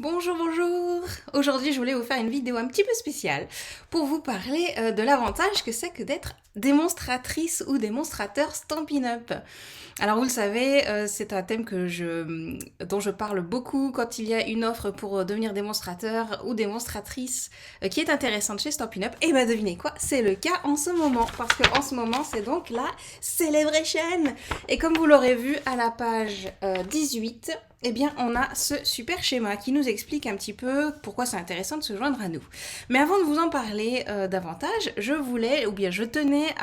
Bonjour, bonjour! Aujourd'hui, je voulais vous faire une vidéo un petit peu spéciale pour vous parler de l'avantage que c'est que d'être démonstratrice ou démonstrateur Stampin' Up. Alors vous le savez, c'est un thème dont je parle beaucoup quand il y a une offre pour devenir démonstrateur ou démonstratrice qui est intéressante chez Stampin' Up. Et bah devinez quoi, c'est le cas en ce moment, parce qu'en ce moment c'est donc la Celebration. Et comme vous l'aurez vu à la page 18, eh bien, on a ce super schéma qui nous explique un petit peu pourquoi c'est intéressant de se joindre à nous. Mais avant de vous en parler davantage, je tenais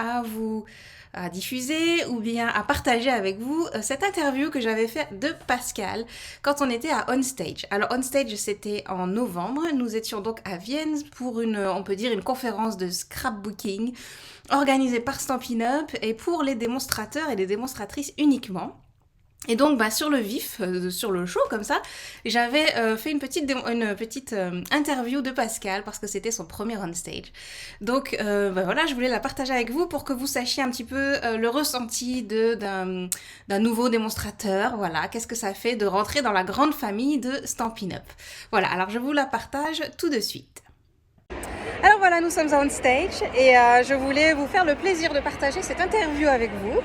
à diffuser ou bien à partager avec vous cette interview que j'avais faite de Pascal quand on était à OnStage. Alors OnStage, c'était en novembre. Nous étions donc à Vienne pour on peut dire une conférence de scrapbooking organisée par Stampin' Up et pour les démonstrateurs et les démonstratrices uniquement. Et donc, sur le vif, sur le show comme ça, j'avais fait une petite interview de Pascal parce que c'était son premier on stage. Donc, voilà, je voulais la partager avec vous pour que vous sachiez un petit peu le ressenti d'un nouveau démonstrateur. Voilà, qu'est-ce que ça fait de rentrer dans la grande famille de Stampin' Up. Voilà, alors je vous la partage tout de suite. Alors voilà, nous sommes on stage et je voulais vous faire le plaisir de partager cette interview avec vous.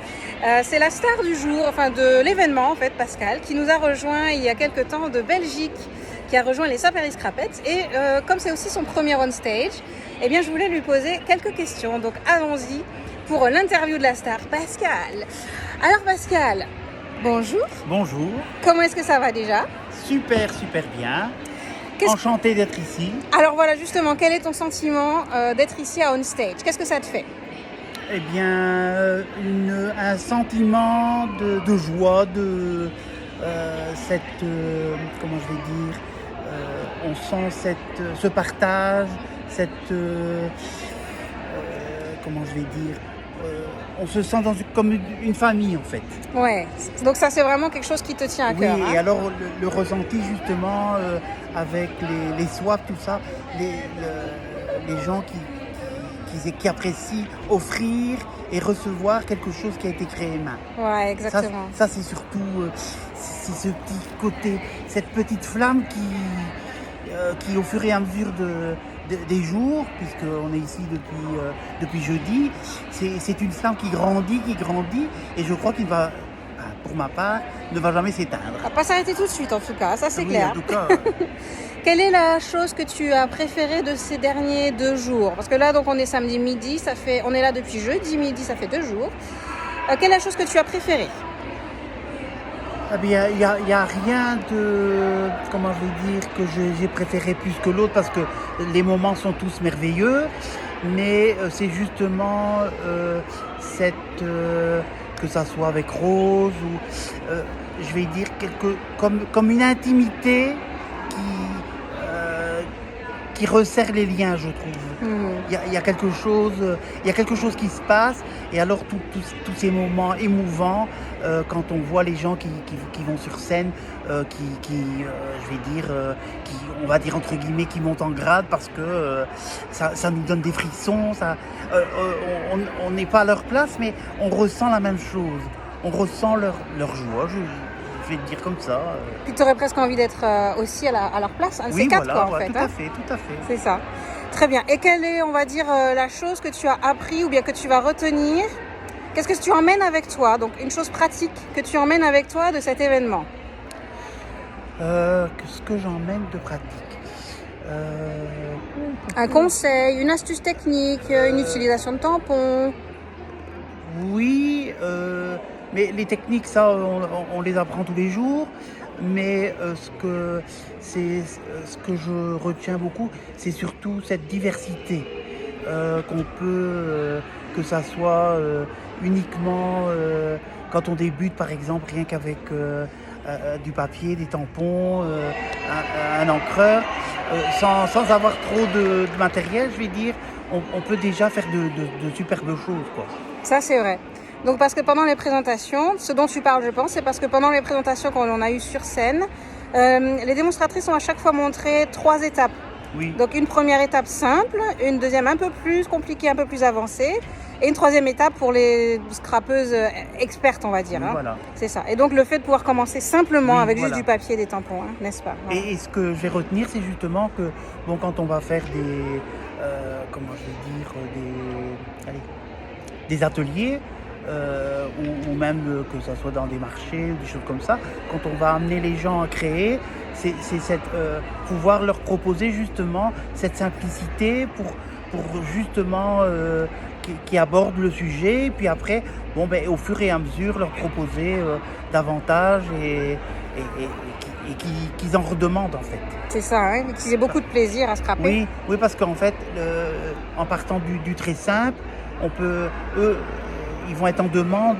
C'est la star du jour, enfin de l'événement en fait, Pascal, qui nous a rejoint il y a quelques temps de Belgique, qui a rejoint les Saperis Crapettes. Et comme c'est aussi son premier on stage, eh bien je voulais lui poser quelques questions. Donc allons-y pour l'interview de la star, Pascal. Alors Pascal, bonjour. Bonjour. Comment est-ce que ça va déjà? Super, super bien. Enchanté d'être ici. Alors voilà, justement, quel est ton sentiment d'être ici à OnStage? Qu'est-ce que ça te fait? Eh bien, un sentiment de joie, comment je vais dire, on sent ce partage, comment je vais dire, on se sent comme une famille en fait. Ouais, donc ça c'est vraiment quelque chose qui te tient à cœur. Oui, et alors le ressenti justement avec les swaps, tout ça, les gens qui apprécient offrir et recevoir quelque chose qui a été créé main. Ouais, exactement. Ça c'est surtout c'est ce petit côté, cette petite flamme qui au fur et à mesure des jours, puisqu'on est ici depuis jeudi, c'est une flamme qui grandit, et je crois qu'il va, pour ma part, ne va jamais s'éteindre. Ça va pas s'arrêter tout de suite en tout cas, ça c'est Oui, clair. en tout cas. Quelle est la chose que tu as préférée de ces derniers 2 jours? Parce que là donc on est samedi midi, on est là depuis jeudi midi, ça fait 2 jours. Quelle est la chose que tu as préférée? Eh bien, il y a rien de, comment je vais dire, que j'ai préféré plus que l'autre, parce que les moments sont tous merveilleux, mais c'est justement que ça soit avec Rose ou, je vais dire, comme une intimité qui resserre les liens, je trouve. Il y a quelque chose qui se passe, et alors tous ces moments émouvants quand on voit les gens qui vont sur scène, je vais dire, on va dire entre guillemets, qui montent en grade, parce que ça nous donne des frissons. On n'est pas à leur place, mais on ressent la même chose. On ressent leur joie. Je vais te dire comme ça. Puis tu aurais presque envie d'être aussi à leur place, un de ces quatre, voilà, quoi, en fait. Tout à fait. C'est ça. Très bien. Et quelle est, on va dire, la chose que tu as appris ou bien que tu vas retenir? Qu'est-ce que tu emmènes avec toi? Donc, une chose pratique que tu emmènes avec toi de cet événement. Qu'est-ce que j'emmène de pratique? Un conseil, une astuce technique, une utilisation de tampons. Oui, mais les techniques, ça, on les apprend tous les jours. Mais ce que je retiens beaucoup, c'est surtout cette diversité qu'on peut, que ça soit uniquement quand on débute, par exemple, rien qu'avec du papier, des tampons, un encreur, sans avoir trop de matériel, je vais dire, on peut déjà faire de superbes choses, quoi. Ça, c'est vrai. Donc parce que pendant les présentations, ce dont tu parles je pense, c'est parce que pendant les présentations qu'on a eues sur scène, les démonstratrices ont à chaque fois montré 3 étapes. Oui. Donc une première étape simple, une deuxième un peu plus compliquée, un peu plus avancée, Et une troisième étape pour les scrapeuses expertes, on va dire. Hein. Voilà. C'est ça. Et donc le fait de pouvoir commencer simplement avec voilà. juste du papier et des tampons, hein, n'est-ce pas? Voilà. Et ce que je vais retenir, c'est justement que bon, quand on va faire comment je vais dire, des ateliers, ou même que ce soit dans des marchés ou des choses comme ça, quand on va amener les gens à créer, c'est pouvoir leur proposer justement cette simplicité pour justement qui abordent le sujet, puis après, bon, ben, au fur et à mesure, leur proposer davantage et qu'ils en redemandent en fait. C'est ça, hein, qu'ils aient beaucoup de plaisir à scraper. Oui, parce qu'en fait, en partant du très simple, eux, ils vont être en demande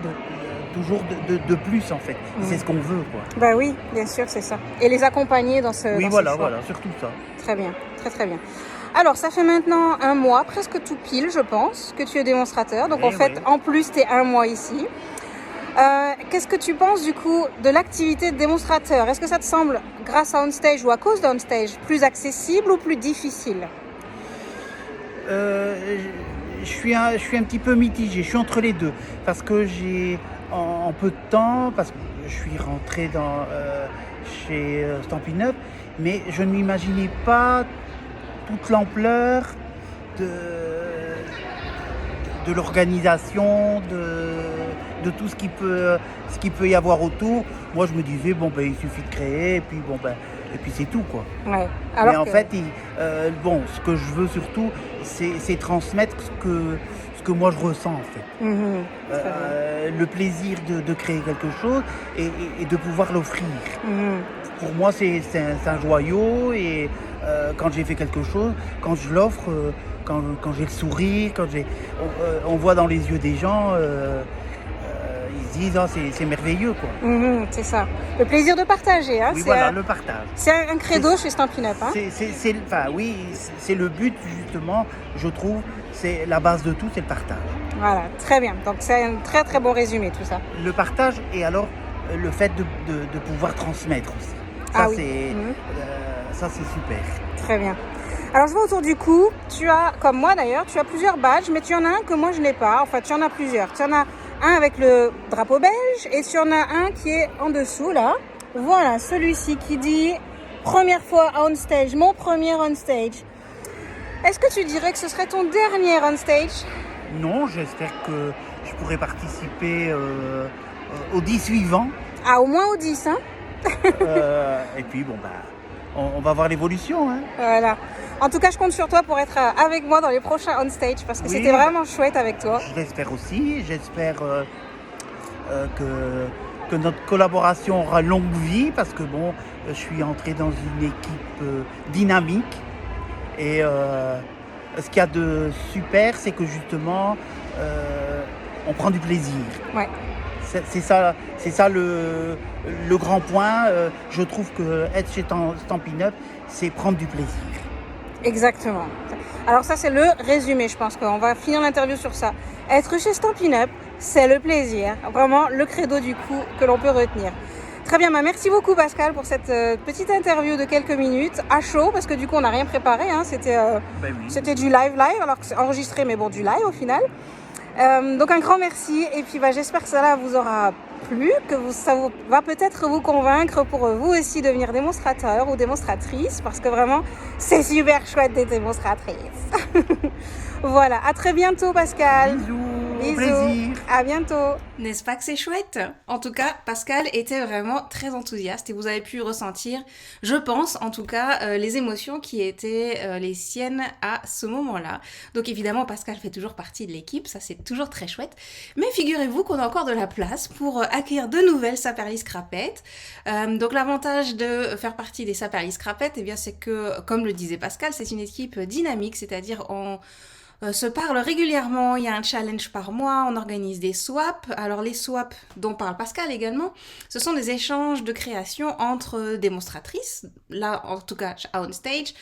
toujours de plus en fait. C'est ce qu'on veut, quoi. Bah oui, bien sûr, c'est ça. Et les accompagner dans ce Oui, dans voilà, ce choix. voilà, surtout ça. Très bien, très bien. Alors, ça fait maintenant 1 mois, presque tout pile, je pense, que tu es démonstrateur. Donc, en fait, en plus, tu es 1 mois ici. Qu'est-ce que tu penses, du coup, de l'activité de démonstrateur? Est-ce que ça te semble, grâce à OnStage ou à cause d'OnStage, plus accessible ou plus difficile? Je suis un petit peu mitigé, je suis entre les deux. Parce que j'ai, en peu de temps, parce que je suis rentré chez Stampin' Up, mais je ne m'imaginais pas toute l'ampleur de l'organisation, de tout ce qui peut y avoir autour. Moi, je me disais, bon, ben, il suffit de créer, et puis, bon, ben, et puis c'est tout, quoi. Ouais. Mais en fait, bon, ce que je veux surtout, c'est transmettre ce que moi je ressens, en fait. Le plaisir de créer quelque chose et de pouvoir l'offrir. Pour moi, c'est un joyau, et quand j'ai fait quelque chose, quand je l'offre, quand j'ai le sourire, on voit dans les yeux des gens, ils se disent, ah, c'est merveilleux, quoi. C'est ça. Le plaisir de partager. Hein, oui, voilà, le partage. C'est un credo chez Stampin' Up. Hein. C'est le but, justement, je trouve, c'est la base de tout, c'est le partage. Voilà, très bien. Donc c'est un très très bon résumé, tout ça. Le partage, et alors le fait de pouvoir transmettre aussi. Ça, ça, c'est super. Très bien. Alors je vois autour du cou, tu as, comme moi d'ailleurs, tu as plusieurs badges, mais tu en as un que moi je n'ai pas. Enfin, tu en as plusieurs. Tu en as un avec le drapeau belge et tu en as un qui est en dessous là. Voilà, celui-ci qui dit première fois OnStage, mon premier OnStage. Est-ce que tu dirais que ce serait ton dernier OnStage? Non, j'espère que je pourrai participer aux 10 suivants. Ah, au moins aux 10, hein. Et puis bon, bah, on va voir l'évolution. Hein. Voilà. En tout cas, je compte sur toi pour être avec moi dans les prochains OnStage parce que c'était vraiment chouette avec toi. Je l'espère aussi. J'espère que notre collaboration aura longue vie, parce que bon, je suis entré dans une équipe dynamique. Et ce qu'il y a de super, c'est que justement, on prend du plaisir. Ouais. C'est ça le grand point. Je trouve que être chez Stampin' Up, c'est prendre du plaisir. Exactement. Alors ça, c'est le résumé. Je pense qu'on va finir l'interview sur ça. Être chez Stampin' Up, c'est le plaisir. Vraiment le credo du coup que l'on peut retenir. Très bien, merci beaucoup Pascal pour cette petite interview de quelques minutes à chaud, parce que du coup on n'a rien préparé. Hein. C'était du live, alors que c'est enregistré, mais bon, du live au final. Donc un grand merci, et puis j'espère que ça vous aura plu, que ça va peut-être vous convaincre pour vous aussi devenir démonstrateur ou démonstratrice, parce que vraiment c'est super chouette d'être démonstratrice. Voilà, à très bientôt Pascal. Bisous, au plaisir. À bientôt. N'est-ce pas que c'est chouette? En tout cas, Pascal était vraiment très enthousiaste et vous avez pu ressentir, je pense en tout cas, les émotions qui étaient les siennes à ce moment-là. Donc évidemment, Pascal fait toujours partie de l'équipe, ça c'est toujours très chouette. Mais figurez-vous qu'on a encore de la place pour accueillir de nouvelles Saperli Scrapettes. Donc l'avantage de faire partie des Saperli Scrapettes, eh bien c'est que, comme le disait Pascal, c'est une équipe dynamique, c'est-à-dire on se parle régulièrement, il y a un challenge par mois, on organise des swaps. Alors les swaps dont parle Pascal également, ce sont des échanges de création entre démonstratrices, là en tout cas à OnStage,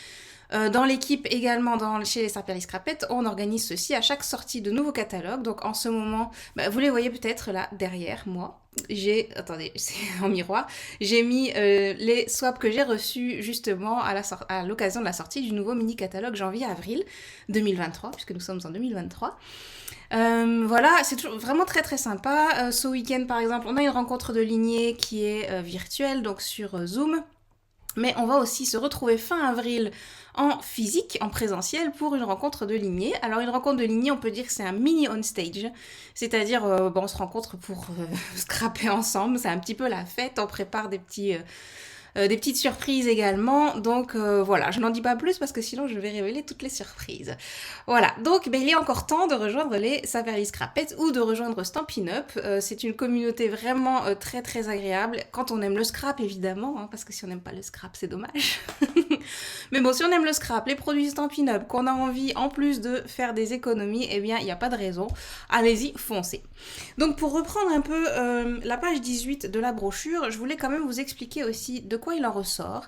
Dans l'équipe également, chez les Saint-Pierre Scrapettes, on organise ceci à chaque sortie de nouveaux catalogues. Donc en ce moment, vous les voyez peut-être là derrière moi. Attendez, c'est en miroir. J'ai mis les swaps que j'ai reçus justement à l'occasion de la sortie du nouveau mini-catalogue janvier-avril 2023, puisque nous sommes en 2023. Voilà, c'est toujours vraiment très très sympa. Ce week-end par exemple, on a une rencontre de lignée qui est virtuelle, donc sur Zoom. Mais on va aussi se retrouver fin avril en physique, en présentiel, pour une rencontre de lignée. Alors une rencontre de lignée, on peut dire que c'est un mini on-stage, c'est-à-dire on se rencontre pour scraper ensemble, c'est un petit peu la fête, on prépare des petites surprises également, donc voilà, je n'en dis pas plus parce que sinon je vais révéler toutes les surprises. Voilà, donc il est encore temps de rejoindre les Saint-Pierre Scrapettes ou de rejoindre Stampin' Up. C'est une communauté vraiment très très agréable, quand on aime le scrap évidemment, hein, parce que si on n'aime pas le scrap c'est dommage. Mais bon, si on aime le scrap, les produits Stampin' Up, qu'on a envie en plus de faire des économies, eh bien il n'y a pas de raison, allez-y, foncez. Donc pour reprendre un peu la page 18 de la brochure, je voulais quand même vous expliquer aussi de quoi il en ressort.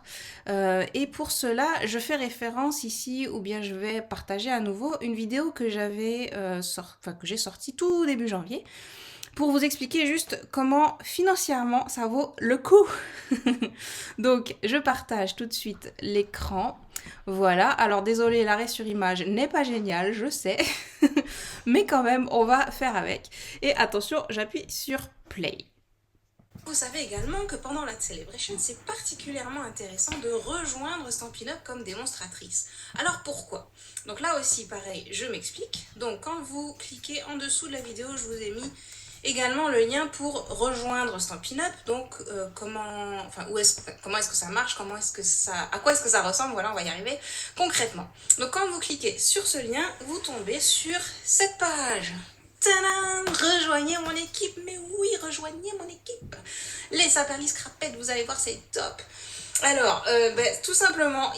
Et pour cela, je fais référence ici, ou bien je vais partager à nouveau une vidéo que j'ai sortie tout début janvier, pour vous expliquer juste comment financièrement ça vaut le coup. Donc je partage tout de suite l'écran. Voilà, alors désolé, l'arrêt sur image n'est pas génial, je sais, mais quand même on va faire avec. Et attention, j'appuie sur play. Vous savez également que pendant la Celebration, c'est particulièrement intéressant de rejoindre Stampin' Up comme démonstratrice. Alors pourquoi? Donc là aussi, pareil, je m'explique. Donc quand vous cliquez en dessous de la vidéo, je vous ai mis également le lien pour rejoindre Stampin' Up. Donc comment est-ce que ça marche, à quoi est-ce que ça ressemble, voilà, on va y arriver concrètement. Donc quand vous cliquez sur ce lien, vous tombez sur cette page. Tadam! Rejoignez mon équipe, mais oui, rejoignez mon équipe. Les Saint-Pierre Scrapettes, vous allez voir, c'est top. Alors, tout simplement,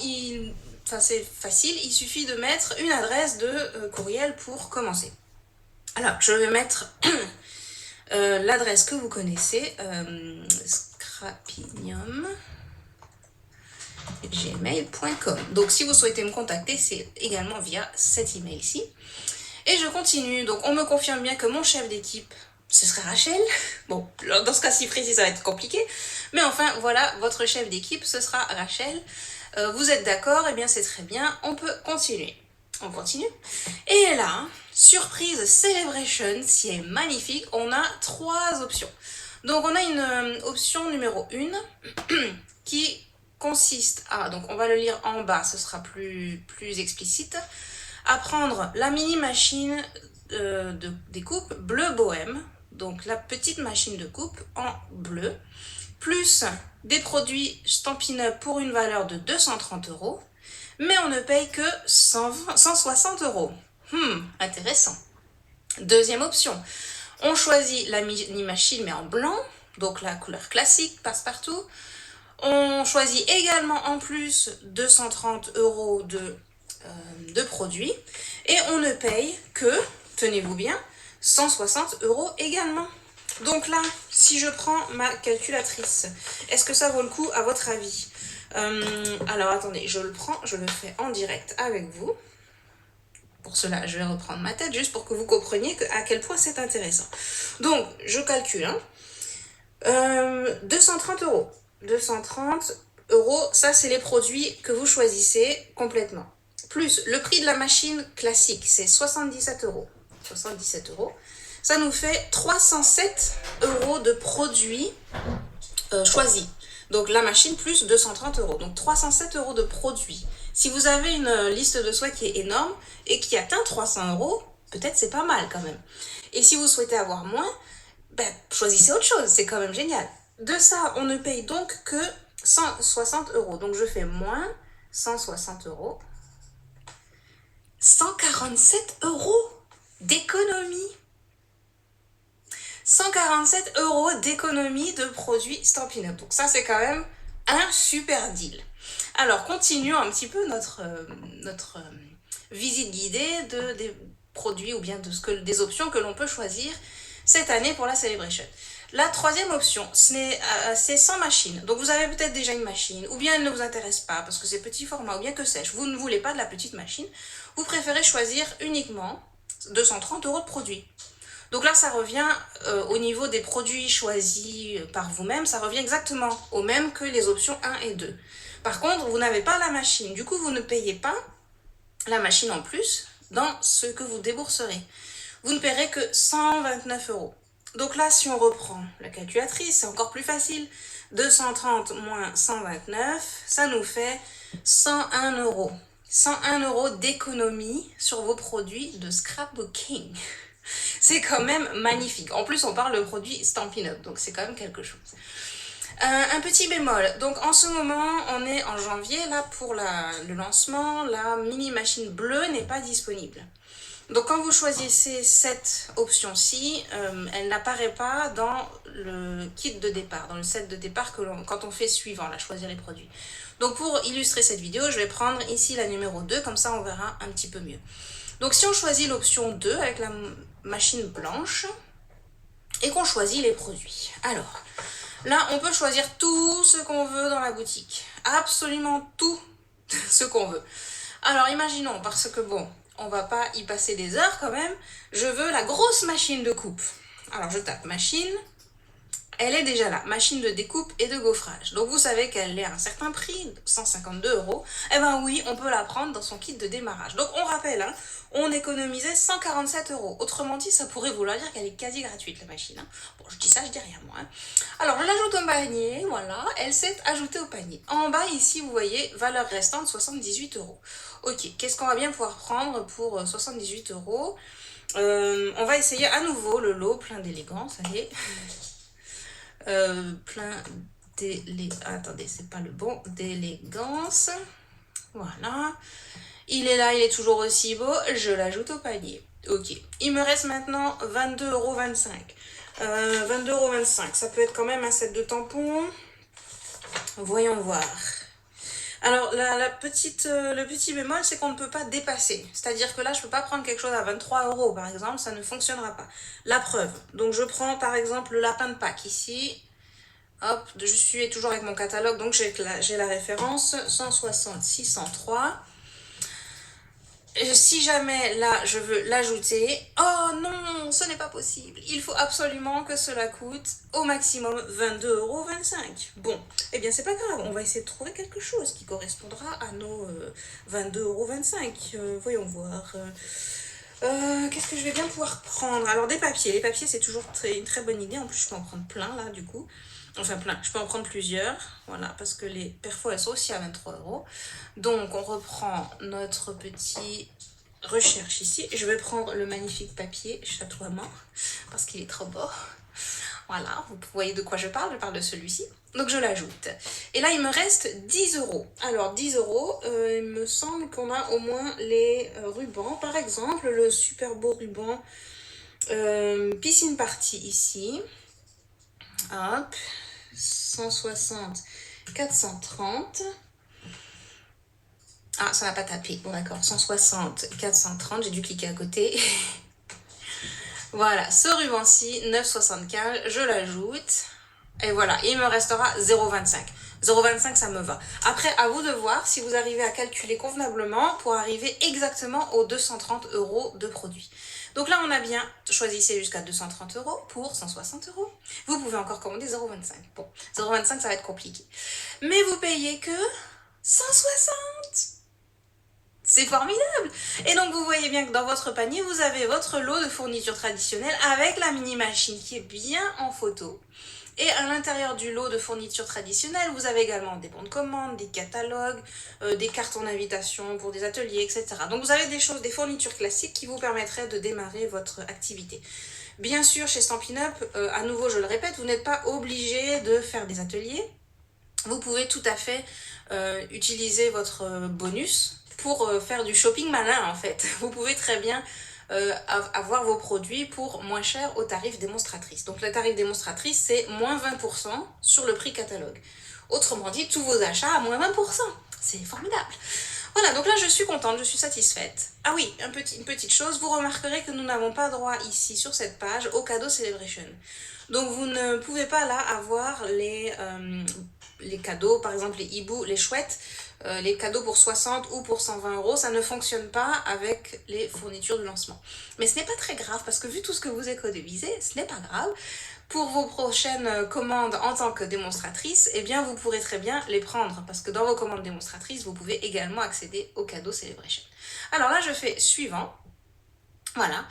c'est facile, il suffit de mettre une adresse de courriel pour commencer. Alors, je vais mettre l'adresse que vous connaissez, scrapinium@gmail.com. Donc, si vous souhaitez me contacter, c'est également via cet email-ci. Et je continue, donc on me confirme bien que mon chef d'équipe, ce serait Rachel. Bon, dans ce cas-ci précis, ça va être compliqué. Mais enfin, voilà, votre chef d'équipe, ce sera Rachel. Vous êtes d'accord? Eh bien, c'est très bien, on peut continuer. On continue. Et là, surprise Celebration, c'est magnifique, on a 3 options. Donc, on a une option numéro 1 qui consiste à, donc on va le lire en bas, ce sera plus explicite, à prendre la mini machine de découpe bleu bohème, donc la petite machine de coupe en bleu, plus des produits Stampin' Up pour une valeur de 230 €, mais on ne paye que 160 €. Intéressant. Deuxième option, on choisit la mini machine mais en blanc, donc la couleur classique, passe-partout. On choisit également en plus 230 € de produits et on ne paye que, tenez-vous bien, 160 € également. Donc là, si je prends ma calculatrice, est-ce que ça vaut le coup à votre avis? Alors attendez, je le fais en direct avec vous. Pour cela, je vais reprendre ma tête juste pour que vous compreniez à quel point c'est intéressant. Donc, je calcule. 230 €. 230 €, ça c'est les produits que vous choisissez complètement. Plus le prix de la machine classique, c'est 77 €. 77 €. Ça nous fait 307 € de produits choisis. Donc la machine plus 230 €. Donc 307 € de produits. Si vous avez une liste de souhaits qui est énorme et qui atteint 300 €, peut-être c'est pas mal quand même. Et si vous souhaitez avoir moins, choisissez autre chose, c'est quand même génial. De ça, on ne paye donc que 160 €. Donc je fais moins 160 €. 147 € d'économie. 147 € d'économie de produits Stampin' Up. Donc ça, c'est quand même un super deal. Alors, continuons un petit peu notre visite guidée des produits ou bien des options que l'on peut choisir cette année pour la Celebration. La troisième option, c'est sans machine. Donc vous avez peut-être déjà une machine, ou bien elle ne vous intéresse pas parce que c'est petit format, ou bien que sais-je, vous ne voulez pas de la petite machine. Vous préférez choisir uniquement 230 € de produits. Donc là, ça revient au niveau des produits choisis par vous-même, ça revient exactement au même que les options 1 et 2. Par contre, vous n'avez pas la machine. Du coup, vous ne payez pas la machine en plus dans ce que vous débourserez. Vous ne paierez que 129 €. Donc là, si on reprend la calculatrice, c'est encore plus facile. 230 moins 129, ça nous fait 101 €. 101 € d'économie sur vos produits de scrapbooking. C'est quand même magnifique. En plus, on parle de produits Stampin' Up, donc c'est quand même quelque chose. Un petit bémol, donc en ce moment, on est en janvier, là pour le lancement, la mini machine bleue n'est pas disponible. Donc quand vous choisissez cette option-ci, elle n'apparaît pas dans le kit de départ, dans le set de départ quand on fait suivant, là, choisir les produits. Donc pour illustrer cette vidéo, je vais prendre ici la numéro 2, comme ça on verra un petit peu mieux. Donc si on choisit l'option 2 avec la machine blanche et qu'on choisit les produits. Alors, là on peut choisir tout ce qu'on veut dans la boutique. Absolument tout ce qu'on veut. Alors imaginons, parce que bon, on va pas y passer des heures quand même, je veux la grosse machine de coupe. Alors je tape machine, elle est déjà là, machine de découpe et de gaufrage. Donc vous savez qu'elle est à un certain prix, 152 €. Eh ben oui, on peut la prendre dans son kit de démarrage. Donc on rappelle, hein, on économisait 147 €. Autrement dit, ça pourrait vouloir dire qu'elle est quasi gratuite la machine. Hein. Bon, je dis ça, je dis rien moi. Hein. Alors je l'ajoute au panier, voilà, elle s'est ajoutée au panier. En bas ici, vous voyez, valeur restante 78 €. Ok, qu'est-ce qu'on va bien pouvoir prendre pour 78 €? On va essayer à nouveau le lot plein d'élégance, allez. Attendez, c'est pas le bon, d'élégance. Voilà. Il est là, il est toujours aussi beau. Je l'ajoute au panier. Ok. Il me reste maintenant 22,25 €. 22,25 €. Ça peut être quand même un set de tampons. Voyons voir. Alors, le petit bémol, c'est qu'on ne peut pas dépasser. C'est-à-dire que là, je ne peux pas prendre quelque chose à 23 €, par exemple, ça ne fonctionnera pas. La preuve. Donc, je prends, par exemple, le lapin de Pâques ici. Hop, je suis toujours avec mon catalogue, donc j'ai la référence 160 603. Si jamais là je veux l'ajouter, oh non, ce n'est pas possible. Il faut absolument que cela coûte au maximum 22,25 €. Bon, eh bien c'est pas grave, on va essayer de trouver quelque chose qui correspondra à nos 22,25 €. Voyons voir. Qu'est-ce que je vais bien pouvoir prendre? Alors des papiers. Les papiers c'est toujours une très bonne idée. En plus je peux en prendre plein là du coup. Enfin plein, je peux en prendre plusieurs, voilà, parce que les perfos elles sont aussi à 23 €. Donc on reprend notre petit recherche ici. Je vais prendre le magnifique papier chatoiement, parce qu'il est trop beau. Voilà, vous voyez de quoi je parle de celui-ci. Donc je l'ajoute. Et là il me reste 10 €. Alors 10 €, il me semble qu'on a au moins les rubans. Par exemple, le super beau ruban piscine party ici. Hop, 160, 430. Ah, ça n'a pas tapé. Bon, d'accord. 160, 430. J'ai dû cliquer à côté. Voilà, ce ruban-ci, 9,75. Je l'ajoute. Et voilà, il me restera 0,25. 0,25, ça me va. Après, à vous de voir si vous arrivez à calculer convenablement pour arriver exactement aux 230 € de produits. Donc là, on a bien, choisissez jusqu'à 230 € pour 160 €. Vous pouvez encore commander 0,25. Bon, 0,25, ça va être compliqué. Mais vous payez que 160. C'est formidable. Et donc, vous voyez bien que dans votre panier, vous avez votre lot de fournitures traditionnelles avec la mini machine qui est bien en photo. Et à l'intérieur du lot de fournitures traditionnelles, vous avez également des bons de commande, des catalogues, des cartons d'invitation pour des ateliers, etc. Donc vous avez des fournitures classiques qui vous permettraient de démarrer votre activité. Bien sûr, chez Stampin' Up, à nouveau je le répète, vous n'êtes pas obligé de faire des ateliers. Vous pouvez tout à fait utiliser votre bonus pour faire du shopping malin en fait. Vous pouvez très bien avoir vos produits pour moins cher au tarif démonstratrice. Donc le tarif démonstratrice, c'est moins 20% sur le prix catalogue. Autrement dit, tous vos achats à moins 20%. C'est formidable. Voilà, donc là je suis contente, je suis satisfaite. Ah oui, une petite chose, vous remarquerez que nous n'avons pas droit ici sur cette page au cadeau celebration. Donc vous ne pouvez pas là avoir les cadeaux, par exemple les hiboux, les chouettes, les cadeaux pour 60 ou pour 120 euros, ça ne fonctionne pas avec les fournitures de lancement. Mais ce n'est pas très grave parce que vu tout ce que vous économisez, ce n'est pas grave. Pour vos prochaines commandes en tant que démonstratrice, eh bien vous pourrez très bien les prendre parce que dans vos commandes démonstratrices, vous pouvez également accéder au cadeau Celebration. Alors là, je fais suivant. Voilà.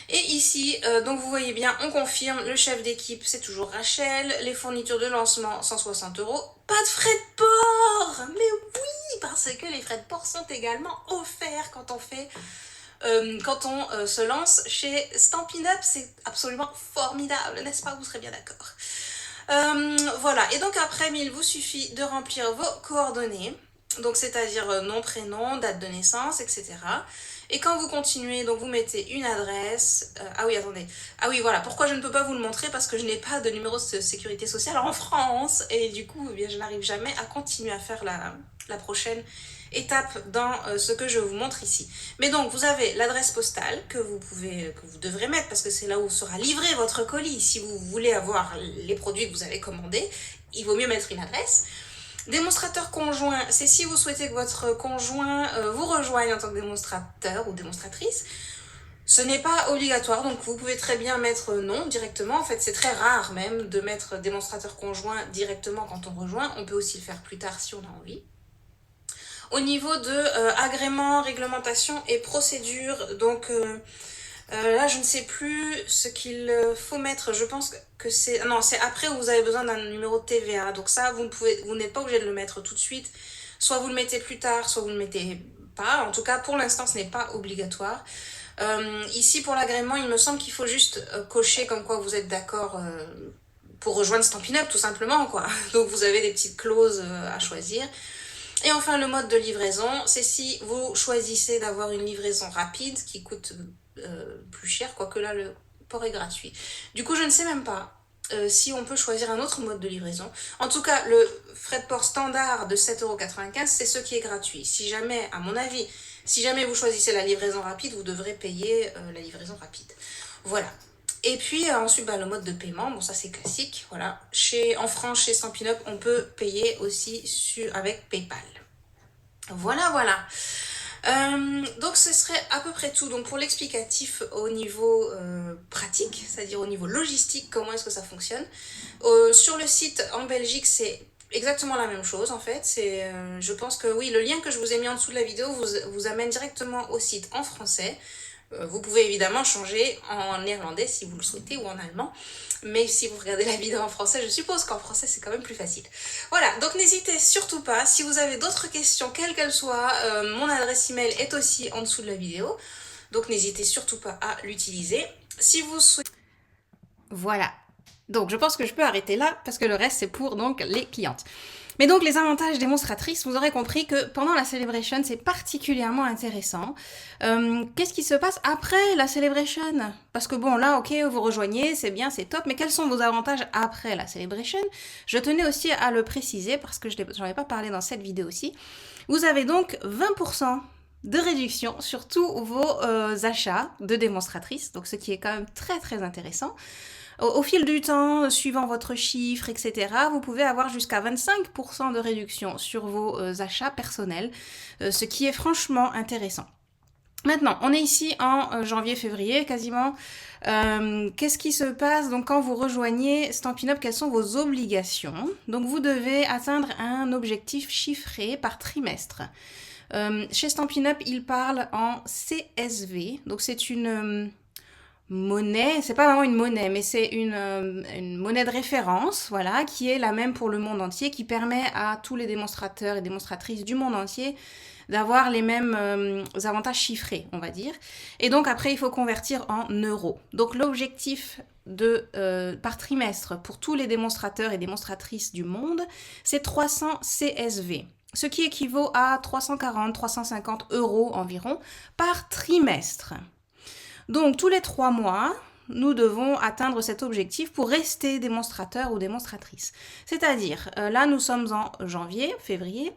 Et ici, donc vous voyez bien, on confirme, le chef d'équipe, c'est toujours Rachel. Les fournitures de lancement, 160 euros. Pas de frais de port. Mais oui, parce que les frais de port sont également offerts quand on fait... quand on se lance chez Stampin' Up, c'est absolument formidable, n'est-ce pas? Vous serez bien d'accord. Voilà, et donc après, il vous suffit de remplir vos coordonnées, donc c'est-à-dire nom, prénom, date de naissance, etc. Et quand vous continuez, donc vous mettez une adresse. Ah oui, attendez. Ah oui, voilà. Pourquoi je ne peux pas vous le montrer? Parce que je n'ai pas de numéro de sécurité sociale en France. Et du coup, eh bien, je n'arrive jamais à continuer à faire la prochaine étape dans ce que je vous montre ici. Mais donc, vous avez l'adresse postale que vous devrez mettre parce que c'est là où sera livré votre colis. Si vous voulez avoir les produits que vous avez commandés, il vaut mieux mettre une adresse. Démonstrateur conjoint, c'est si vous souhaitez que votre conjoint vous rejoigne en tant que démonstrateur ou démonstratrice. Ce n'est pas obligatoire, donc vous pouvez très bien mettre non directement. En fait, c'est très rare même de mettre démonstrateur conjoint directement quand on rejoint. On peut aussi le faire plus tard si on a envie. Au niveau de agrément, réglementation et procédure, donc là je ne sais plus ce qu'il faut mettre. Je pense que c'est... Non, c'est après où vous avez besoin d'un numéro de TVA. Donc ça, vous n'êtes pas obligé de le mettre tout de suite. Soit vous le mettez plus tard, soit vous ne le mettez pas. En tout cas, pour l'instant, ce n'est pas obligatoire. Ici, pour l'agrément, il me semble qu'il faut juste cocher comme quoi vous êtes d'accord pour rejoindre Stampin' Up, tout simplement, quoi. Donc vous avez des petites clauses à choisir. Et enfin, le mode de livraison, c'est si vous choisissez d'avoir une livraison rapide qui coûte plus cher, quoique là, le port est gratuit. Du coup, je ne sais même pas si on peut choisir un autre mode de livraison. En tout cas, le frais de port standard de 7,95 €, c'est ce qui est gratuit. Si jamais, à mon avis, si jamais vous choisissez la livraison rapide, vous devrez payer la livraison rapide. Voilà. Et puis ensuite, le mode de paiement, bon ça c'est classique, voilà. En France, chez Stampin' Up, on peut payer aussi avec PayPal. Voilà, voilà. Donc ce serait à peu près tout. Donc pour l'explicatif au niveau pratique, c'est-à-dire au niveau logistique, comment est-ce que ça fonctionne. Sur le site en Belgique, c'est exactement la même chose en fait. Je pense que oui, le lien que je vous ai mis en dessous de la vidéo vous amène directement au site en français. Vous pouvez évidemment changer en néerlandais si vous le souhaitez ou en allemand. Mais si vous regardez la vidéo en français, je suppose qu'en français c'est quand même plus facile. Voilà, donc n'hésitez surtout pas. Si vous avez d'autres questions, quelles qu'elles soient, mon adresse email est aussi en dessous de la vidéo. Donc n'hésitez surtout pas à l'utiliser. Si vous souhaitez... Voilà. Donc je pense que je peux arrêter là parce que le reste c'est pour donc les clientes. Mais donc les avantages démonstratrices, vous aurez compris que pendant la celebration, c'est particulièrement intéressant. Qu'est-ce qui se passe après la celebration? Parce que bon, là, ok, vous rejoignez, c'est bien, c'est top, mais quels sont vos avantages après la celebration? Je tenais aussi à le préciser parce que je n'en ai pas parlé dans cette vidéo aussi. Vous avez donc 20% de réduction sur tous vos achats de démonstratrices, donc ce qui est quand même très très intéressant. Au fil du temps, suivant votre chiffre, etc., vous pouvez avoir jusqu'à 25% de réduction sur vos achats personnels, ce qui est franchement intéressant. Maintenant, on est ici en janvier-février quasiment. Qu'est-ce qui se passe donc quand vous rejoignez Stampin' Up? Quelles sont vos obligations? Donc vous devez atteindre un objectif chiffré par trimestre. Chez Stampin' Up, ils parlent en CSV, donc c'est une... monnaie, c'est pas vraiment une monnaie, mais c'est une monnaie de référence, voilà, qui est la même pour le monde entier, qui permet à tous les démonstrateurs et démonstratrices du monde entier d'avoir les mêmes avantages chiffrés, on va dire. Et donc après, il faut convertir en euros. Donc l'objectif par trimestre pour tous les démonstrateurs et démonstratrices du monde, c'est 300 CSV, ce qui équivaut à 340-350 € environ par trimestre. Donc, tous les 3 mois, nous devons atteindre cet objectif pour rester démonstrateur ou démonstratrice. C'est-à-dire, là, nous sommes en janvier, février,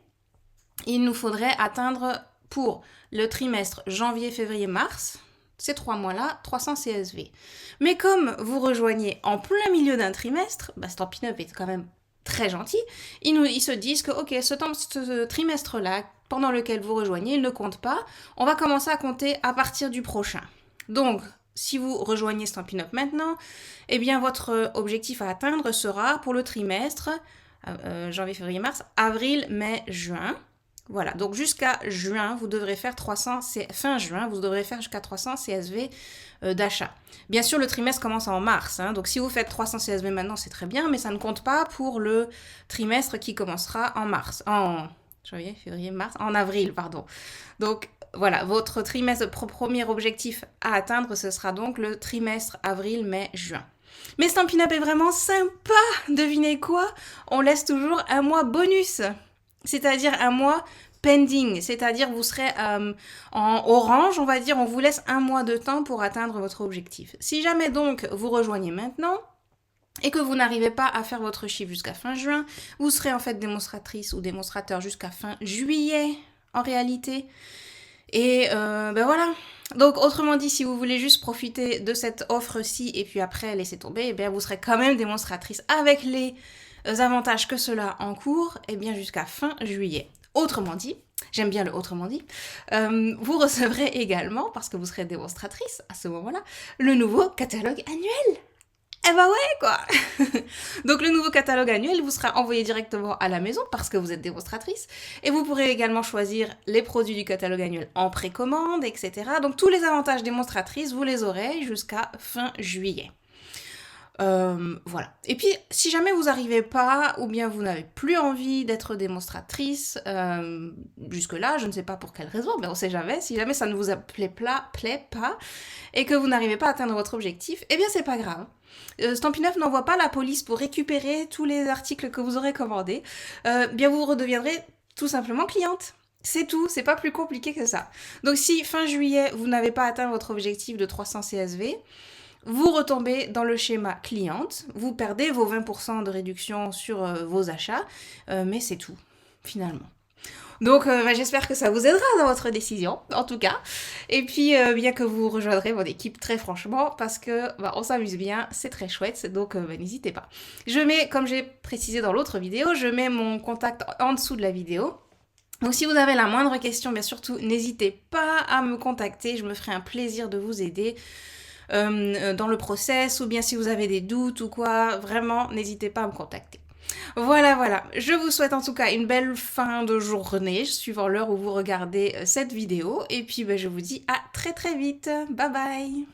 il nous faudrait atteindre pour le trimestre janvier, février, mars, ces 3 mois-là, 300 CSV. Mais comme vous rejoignez en plein milieu d'un trimestre, Stampin' Up est quand même très gentil, ils se disent que ok, ce trimestre-là, pendant lequel vous rejoignez, il ne compte pas, on va commencer à compter à partir du prochain. Donc, si vous rejoignez Stampin' Up maintenant, eh bien votre objectif à atteindre sera pour le trimestre janvier, février, mars, avril, mai, juin. Voilà, donc jusqu'à juin, vous devrez faire fin juin, vous devrez faire jusqu'à 300 CSV d'achat. Bien sûr, le trimestre commence en mars, hein, donc si vous faites 300 CSV maintenant, c'est très bien, mais ça ne compte pas pour le trimestre qui commencera en janvier, février, mars, en avril, pardon. Donc voilà, votre premier objectif à atteindre, ce sera donc le trimestre avril, mai, juin. Mais Stampin' Up est vraiment sympa, devinez quoi? On laisse toujours un mois bonus, c'est-à-dire un mois pending, c'est-à-dire vous serez en orange, on va dire, on vous laisse un mois de temps pour atteindre votre objectif. Si jamais donc vous rejoignez maintenant, et que vous n'arrivez pas à faire votre chiffre jusqu'à fin juin, vous serez en fait démonstratrice ou démonstrateur jusqu'à fin juillet, en réalité. Et voilà. Donc autrement dit, si vous voulez juste profiter de cette offre-ci et puis après laisser tomber, eh bien vous serez quand même démonstratrice avec les avantages que cela encourt, eh bien jusqu'à fin juillet. Autrement dit, j'aime bien le autrement dit, vous recevrez également, parce que vous serez démonstratrice à ce moment-là, le nouveau catalogue annuel. Eh ben ouais, quoi. Donc le nouveau catalogue annuel vous sera envoyé directement à la maison parce que vous êtes démonstratrice. Et vous pourrez également choisir les produits du catalogue annuel en précommande, etc. Donc tous les avantages démonstratrices, vous les aurez jusqu'à fin juillet. Voilà. Et puis, si jamais vous n'arrivez pas, ou bien vous n'avez plus envie d'être démonstratrice, jusque-là, je ne sais pas pour quelle raison, mais on ne sait jamais, si jamais ça ne vous plaît pas, et que vous n'arrivez pas à atteindre votre objectif, eh bien c'est pas grave. Stampin' Up n'envoie pas la police pour récupérer tous les articles que vous aurez commandés. Bien vous redeviendrez tout simplement cliente. C'est tout, c'est pas plus compliqué que ça. Donc si fin juillet, vous n'avez pas atteint votre objectif de 300 CSV, vous retombez dans le schéma cliente, vous perdez vos 20% de réduction sur vos achats, mais c'est tout, finalement. Donc j'espère que ça vous aidera dans votre décision, en tout cas. Et puis bien que vous rejoindrez mon équipe très franchement, parce que on s'amuse bien, c'est très chouette, donc n'hésitez pas. Je mets, comme j'ai précisé dans l'autre vidéo, je mets mon contact en dessous de la vidéo. Donc si vous avez la moindre question, bien surtout, n'hésitez pas à me contacter, je me ferai un plaisir de vous aider. Dans le process, ou bien si vous avez des doutes ou quoi, vraiment n'hésitez pas à me contacter. Voilà, je vous souhaite en tout cas une belle fin de journée, suivant l'heure où vous regardez cette vidéo, et puis je vous dis à très très vite, bye bye.